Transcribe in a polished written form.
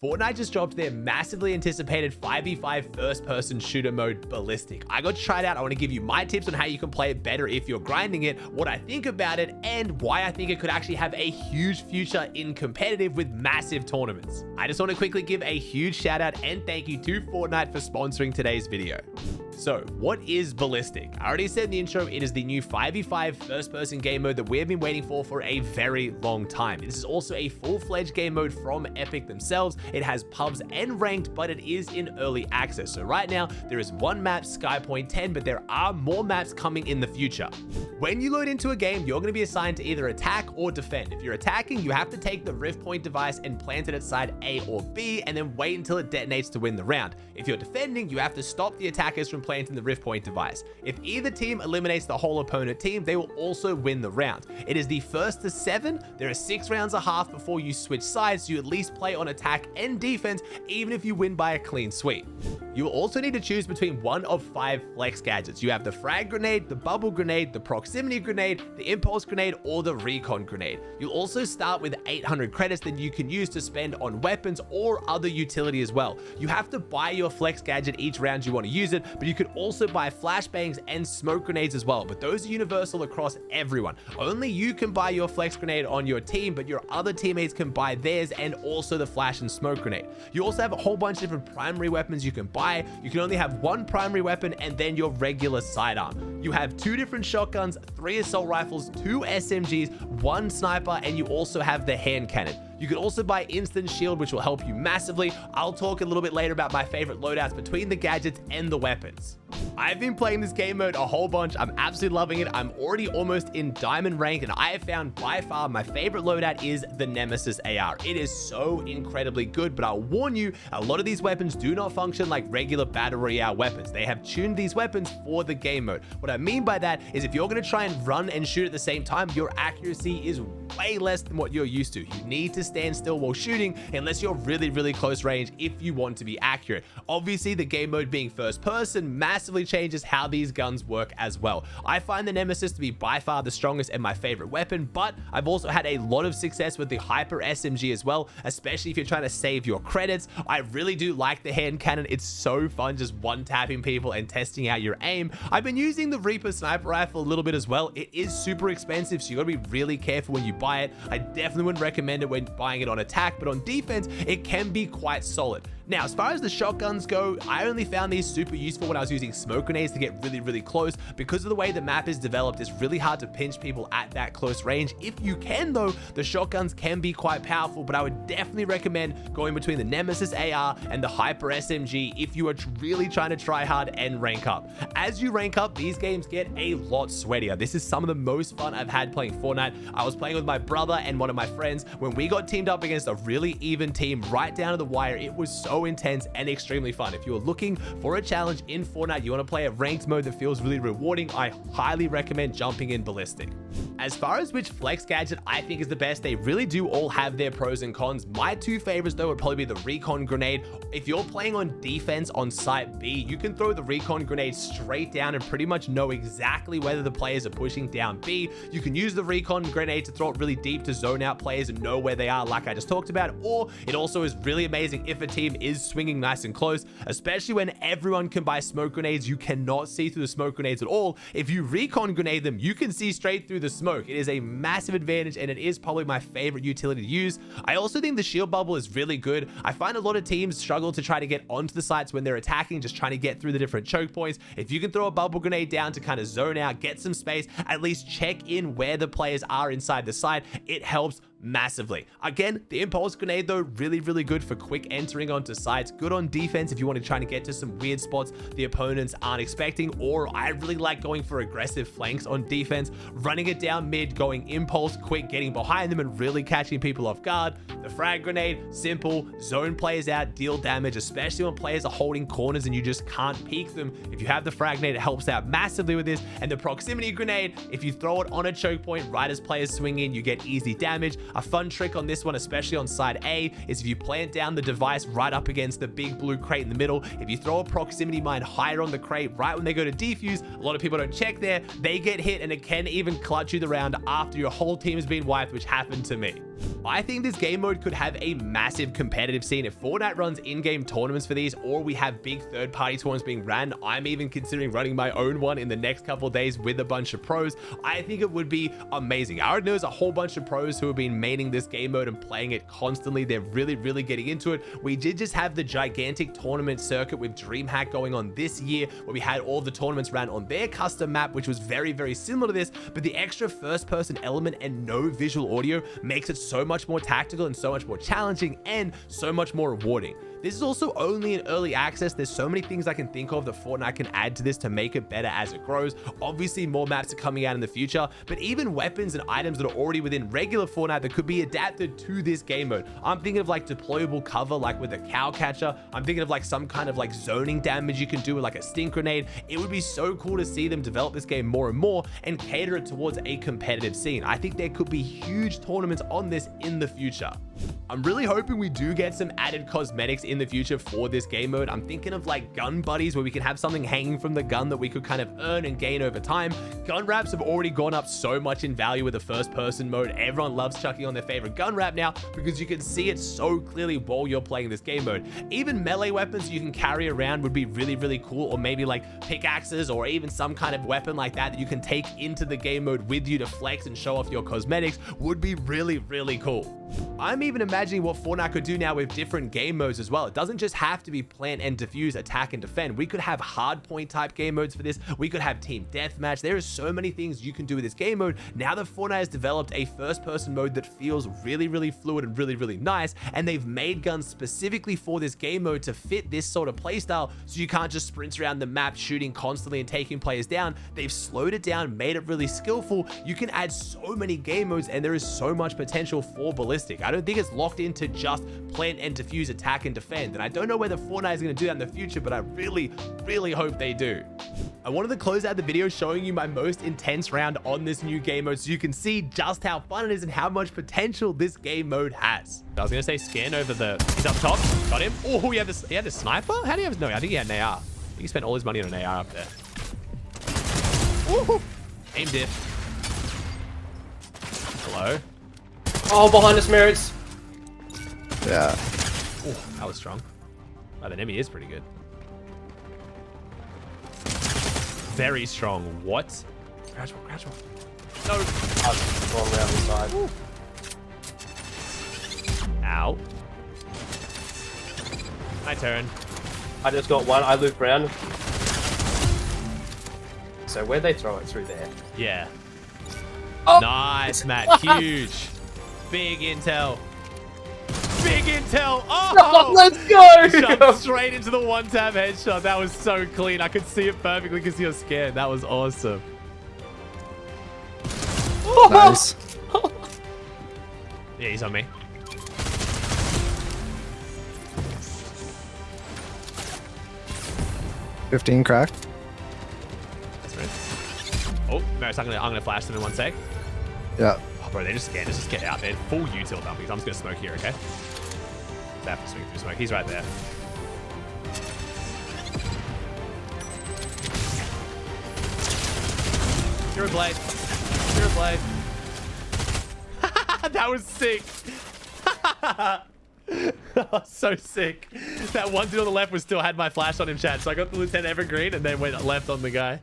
Fortnite just dropped their massively anticipated 5v5 first-person shooter mode, Ballistic. I got to try it out. I want to give you my tips on how you can play it better if you're grinding it, what I think about it, and why I think it could actually have a huge future in competitive with massive tournaments. I just want to quickly give a huge shout out and thank you to Fortnite for sponsoring today's video. So, what is Ballistic? I already said in the intro, it is the new 5v5 first-person game mode that we have been waiting for a very long time. This is also a full-fledged game mode from Epic themselves. It has pubs and ranked, but it is in early access. So right now, there is one map, Skypoint 10, but there are more maps coming in the future. When you load into a game, you're going to be assigned to either attack or defend. If you're attacking, you have to take the Rift Point device and plant it at side A or B, and then wait until it detonates to win the round. If you're defending, you have to stop the attackers from planting the Rift Point device. If either team eliminates the whole opponent team, they will also win the round. It is the first to 7. There are 6 rounds a half before you switch sides, so you at least play on attack and defense, even if you win by a clean sweep. You will also need to choose between one of 5 flex gadgets. You have the frag grenade, the bubble grenade, the proximity grenade, the impulse grenade, or the recon grenade. You'll also start with 800 credits that you can use to spend on weapons or other utility as well. You have to buy your flex gadget each round you want to use it, but you can also buy flashbangs and smoke grenades as well, but those are universal across everyone. Only you can buy your flex grenade on your team, but your other teammates can buy theirs and also the flash and smoke grenade. You also have a whole bunch of different primary weapons you can buy. You can only have one primary weapon and then your regular sidearm. You have 2 different shotguns, 3 assault rifles, 2 SMGs, 1 sniper, and you also have the hand cannon. You can also buy instant shield, which will help you massively. I'll talk a little bit later about my favorite loadouts between the gadgets and the weapons. I've been playing this game mode a whole bunch. I'm absolutely loving it. I'm already almost in diamond rank, and I have found by far my favorite loadout is the Nemesis AR. It is so incredibly good, but I'll warn you, a lot of these weapons do not function like regular battle royale weapons. They have tuned these weapons for the game mode. What I mean by that is if you're going to try and run and shoot at the same time, your accuracy is way less than what you're used to. You need to stand still while shooting unless you're really close range if you want to be accurate. Obviously, the game mode being first person massively changes how these guns work as well. I find the Nemesis to be by far the strongest and my favorite weapon, but I've also had a lot of success with the Hyper SMG as well, especially if you're trying to save your credits. I really do like the hand cannon. It's so fun just one-tapping people and testing out your aim. I've been using the Reaper sniper rifle a little bit as well. It is super expensive, so you gotta be really careful when you buy it. I definitely wouldn't recommend it when buying it on attack, but on defense, it can be quite solid. Now, as far as the shotguns go, I only found these super useful when I was using smoke grenades to get really close. Because of the way the map is developed, it's really hard to pinch people at that close range. If you can though, the shotguns can be quite powerful, but I would definitely recommend going between the Nemesis AR and the Hyper SMG if you are really trying to try hard and rank up. As you rank up, these games get a lot sweatier. This is some of the most fun I've had playing Fortnite. I was playing with my brother and one of my friends. When we got teamed up against a really even team right down to the wire, it was so intense and extremely fun. If you're looking for a challenge in Fortnite, you want to play a ranked mode that feels really rewarding, I highly recommend jumping in Ballistic. As far as which flex gadget I think is the best, they really do all have their pros and cons. My 2 favorites though would probably be the recon grenade. If you're playing on defense on site B, you can throw the recon grenade straight down and pretty much know exactly whether the players are pushing down B. You can use the recon grenade to throw it really deep to zone out players and know where they are, like I just talked about, or it also is really amazing if a team is swinging nice and close, especially when everyone can buy smoke grenades. You cannot see through the smoke grenades at all. If you recon grenade them, you can see straight through the smoke. It is a massive advantage, and it is probably my favorite utility to use. I also think the shield bubble is really good. I find a lot of teams struggle to try to get onto the sites when they're attacking, just trying to get through the different choke points. If you can throw a bubble grenade down to kind of zone out, get some space, at least check in where the players are inside the site, it helps massively. Again, the impulse grenade though, really good for quick entering onto sites. Good on defense if you want to try to get to some weird spots the opponents aren't expecting, or I really like going for aggressive flanks on defense, running it down mid, going impulse quick, getting behind them and really catching people off guard. The frag grenade, simple, zone players out, deal damage, especially when players are holding corners and you just can't peek them. If you have the frag grenade, it helps out massively with this. And the proximity grenade, if you throw it on a choke point right as players swing in, you get easy damage. A fun trick on this one, especially on side A, is if you plant down the device right up against the big blue crate in the middle, if you throw a proximity mine higher on the crate right when they go to defuse, a lot of people don't check there, they get hit and it can even clutch you the round after your whole team has been wiped, which happened to me. I think this game mode could have a massive competitive scene if Fortnite runs in-game tournaments for these, or we have big third-party tournaments being ran. I'm even considering running my own one in the next couple of days with a bunch of pros. I think it would be amazing. I already know there's a whole bunch of pros who have been maining this game mode and playing it constantly. They're really getting into it. We did just have the gigantic tournament circuit with DreamHack going on this year, where we had all the tournaments ran on their custom map, which was very similar to this, but the extra first-person element and no visual audio makes it so much more tactical and so much more challenging and so much more rewarding. This is also only in early access. There's so many things I can think of that Fortnite can add to this to make it better as it grows. Obviously, more maps are coming out in the future, but even weapons and items that are already within regular Fortnite that could be adapted to this game mode. I'm thinking of like deployable cover, like with a cow catcher. I'm thinking of like some kind of like zoning damage you can do with like a stink grenade. It would be so cool to see them develop this game more and more and cater it towards a competitive scene. I think there could be huge tournaments on this in the future. I'm really hoping we do get some added cosmetics in the future for this game mode. I'm thinking of like gun buddies, where we can have something hanging from the gun that we could kind of earn and gain over time. Gun wraps have already gone up so much in value with the first person mode. Everyone loves chucking on their favorite gun wrap now because you can see it so clearly while you're playing this game mode. Even melee weapons you can carry around would be really cool, or maybe like pickaxes or even some kind of weapon like that you can take into the game mode with you to flex and show off your cosmetics would be really cool. I'm even imagining what Fortnite could do now with different game modes as well. It doesn't just have to be plant and defuse, attack and defend. We could have hardpoint type game modes for this. We could have team deathmatch. There are so many things you can do with this game mode now that Fortnite has developed a first person mode that feels really fluid and really nice, and they've made guns specifically for this game mode to fit this sort of playstyle, so you can't just sprint around the map shooting constantly and taking players down. They've slowed it down, made it really skillful. You can add so many game modes and there is so much potential for Ballistic. I don't think it's locked into just plant and defuse, attack and defend, and I don't know whether Fortnite is going to do that in the future, but I really hope they do. I wanted to close out the video showing you my most intense round on this new game mode so you can see just how fun it is and how much potential this game mode has. I was going to say scan over the... He's up top. Got him. Oh, he had a sniper? How do you have... No, I think he had an AR. I think he spent all his money on an AR up there. Ooh. Aim diff. Hello? Oh, behind us, Merits. Yeah. Oh, that was strong. Oh, the enemy is pretty good. Very strong. What? Crouch roll, crouch roll. No. I've gone around the side. Ooh. Ow. My turn. I just got one. I looped around. So where'd they throw it? Through there? Yeah. Oh. Nice, Matt. Huge. Big intel. Big intel. Oh! Oh, let's go! Jumped straight into the one-tap headshot. That was so clean. I could see it perfectly because you're scared. That was awesome. Nice. Yeah, he's on me. $15 cracked. That's right. Oh, no, so I'm gonna flash them in 1 sec. Yeah. Oh, bro, they're just scared. Let's just get out there. Full util dumpings. I'm just gonna smoke here, okay? They have to swing through smoke. He's right there. Zero blade. Zero blade. That was sick. So sick. That one dude on the left was still had my flash on him, chat. So I got the Lieutenant Evergreen and then went left on the guy.